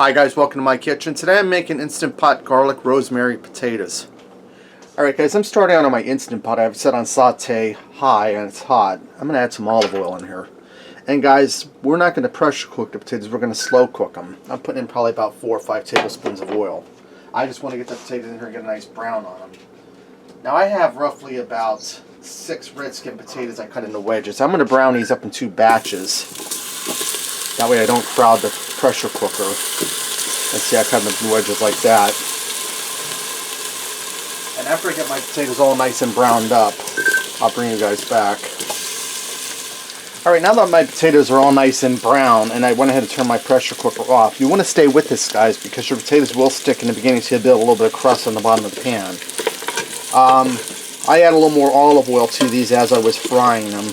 Hi guys, welcome to my kitchen. Today I'm making Instant Pot garlic rosemary potatoes. Alright guys, I'm starting out on my Instant Pot. I have it set on saute high and it's hot. I'm going to add some olive oil in here. And guys, we're not going to pressure cook the potatoes, we're going to slow cook them. I'm putting in probably about 4 or 5 tablespoons of oil. I just want to get the potatoes in here and get a nice brown on them. Now I have roughly about 6 red skin potatoes I cut into wedges. I'm going to brown these up in 2 batches. That way I don't crowd the pressure cooker. Let's see, I cut them in wedges like that. And after I get my potatoes all nice and browned up, I'll bring you guys back. Alright, now that my potatoes are all nice and brown, and I went ahead and turned my pressure cooker off, you want to stay with this, guys, because your potatoes will stick in the beginning, so you'll build a little bit of crust on the bottom of the pan. I add a little more olive oil to these as I was frying them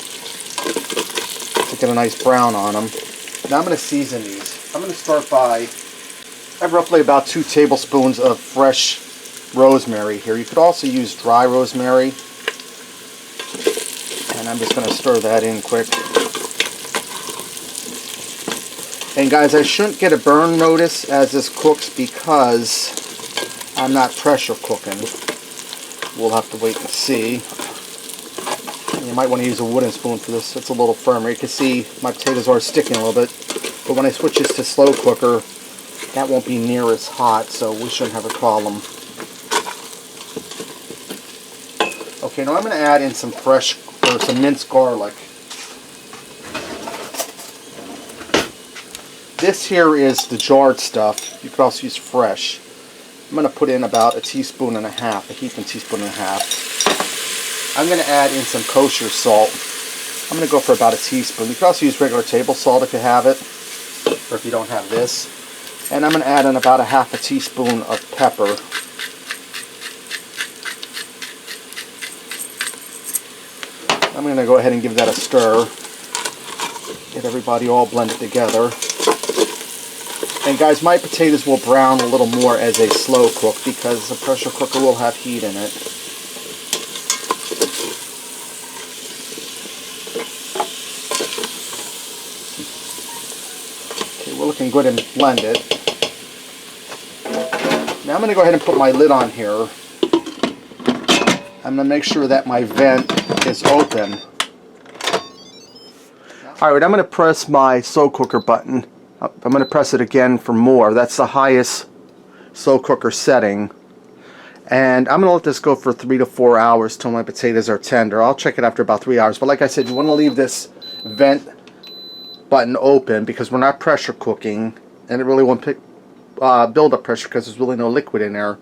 to get a nice brown on them. Now I'm going to season these. I'm going to start by, I have roughly about 2 tablespoons of fresh rosemary here. You could also use dry rosemary. And I'm just going to stir that in quick. And guys, I shouldn't get a burn notice as this cooks because I'm not pressure cooking. We'll have to wait and see. You might want to use a wooden spoon for this. It's a little firmer. You can see my potatoes are sticking a little bit. But when I switch this to slow cooker, that won't be near as hot, so we shouldn't have a problem. Okay, now I'm going to add in some fresh, or some minced garlic. This here is the jarred stuff. You could also use fresh. I'm going to put in about a teaspoon and a half, a heaping teaspoon and a half. I'm going to add in some kosher salt. I'm going to go for about a teaspoon. You could also use regular table salt if you have it, or if you don't have this. And I'm going to add in about a half a teaspoon of pepper. I'm going to go ahead and give that a stir. Get everybody all blended together. And guys, my potatoes will brown a little more as they slow cook because the pressure cooker will have heat in it. Okay, we're looking good and blended. Now I'm going to go ahead and put my lid on here. I'm going to make sure that my vent is open. Alright, I'm going to press my slow cooker button. I'm going to press it again for more. That's the highest slow cooker setting. And I'm going to let this go for 3 to 4 hours till my potatoes are tender. I'll check it after about 3 hours. But like I said, you want to leave this vent button open because we're not pressure cooking. And it really won't build up pressure because there's really no liquid in there.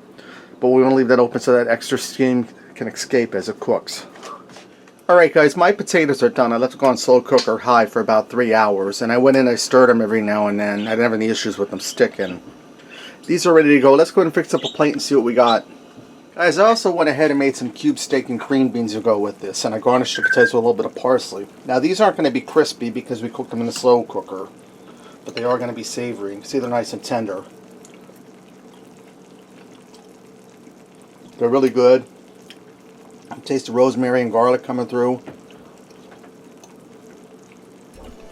But we want to leave that open so that extra steam can escape as it cooks. Alright guys, my potatoes are done. I let them go on slow cooker high for about 3 hours, and I went in and I stirred them every now and then. I didn't have any issues with them sticking. These are ready to go. Let's go ahead and fix up a plate and see what we got. Guys, I also went ahead and made some cube steak and green beans to go with this, and I garnished the potatoes with a little bit of parsley. Now these aren't going to be crispy because we cooked them in the slow cooker, but they are going to be savory. You can see they're nice and tender. They're really good. Taste the rosemary and garlic coming through.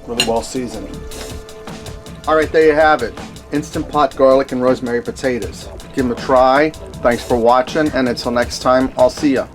Really well seasoned. Alright, there you have it. Instant Pot garlic and rosemary potatoes. Give them a try. Thanks for watching, and until next time, I'll see ya.